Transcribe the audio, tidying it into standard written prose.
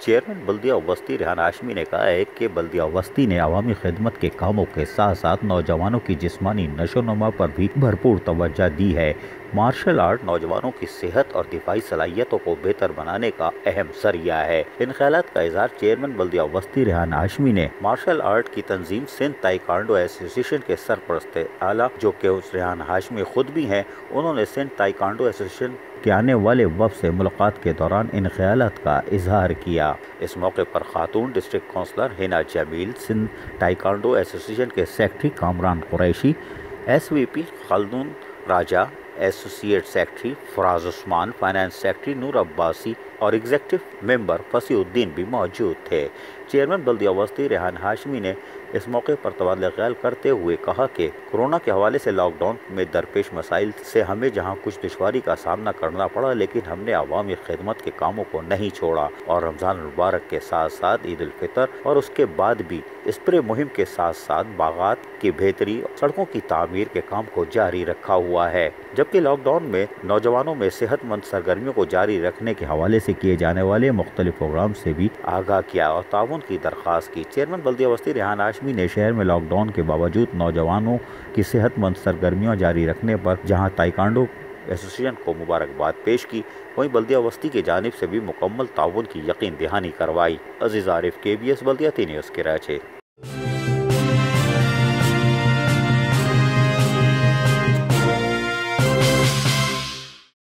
Chairman بلدیہ وسطی ریحان ہاشمی نے کہا ہے کہ بلدیہ وسطی نے عوامی خدمت کے کاموں کے ساتھ ساتھ نوجوانوں کی جسمانی نشو و نما پر بھی بھرپور توجہ دی ہے۔ مارشل آرٹ نوجوانوں کی صحت اور دفاعی صلاحیتوں کو بہتر بنانے کا اہم ذریعہ ہے۔ ان خیالات کا اظہار چیئرمین بلدیہ وسطی ریحان ہاشمی نے مارشل آرٹ کی تنظیم سندھ تائیکوانڈو ایسوسی ایشن کے سرپرست اعلیٰ جو کہ ریحان ہاشمی خود بھی ہیں، انہوں نے سندھ تائیکوانڈو ایسوسی ایشن کے آنے والے وفد سے ملاقات کے دوران ان خیالات کا اظہار کیا۔ اس موقع پر خاتون ڈسٹرکٹ کونسلر حنا جمیل، سندھ تائیکوانڈو ایسوسی ایشن کے سیکرٹری کامران قریشی، ایس وی پی خلدون راجہ، ایسوسیٹ سیکرٹری فراز عثمان، فائنانس سیکرٹری نور عباسی اور ایگزیکٹو ممبر فصیح الدین بھی موجود تھے۔ چیئرمین بلدیہ وسطی ریحان ہاشمی نے اس موقع پر تبادلہ خیال کرتے ہوئے کہا کہ کورونا کے حوالے سے لاک ڈاؤن میں درپیش مسائل سے ہمیں جہاں کچھ دشواری کا سامنا کرنا پڑا، لیکن ہم نے عوامی خدمت کے کاموں کو نہیں چھوڑا اور رمضان المبارک کے ساتھ ساتھ عید الفطر اور اس کے بعد بھی اسپرے مہم کے ساتھ ساتھ باغات کی بہتری اور سڑکوں کی تعمیر کے کام کو جاری رکھا ہوا ہے، جبکہ لاک ڈاؤن میں نوجوانوں میں صحت مند سرگرمیوں کو جاری رکھنے کے حوالے سے کیے جانے والے مختلف پروگرام سے بھی آگاہ کیا اور تعاون کی درخواست کی۔ چیئرمین بلدیہ وسطی ریحان ہاشمی نے شہر میں لاک ڈاؤن کے باوجود نوجوانوں کی صحت مند سرگرمیاں جاری رکھنے پر جہاں تائیکوانڈو ایسوسی ایشن کو مبارکباد پیش کی، وہیں بلدیہ وسطی کی جانب سے بھی مکمل تعاون کی یقین دہانی کروائی۔ عزیز عارف، KBS بلدیاتی نیوز کراچی۔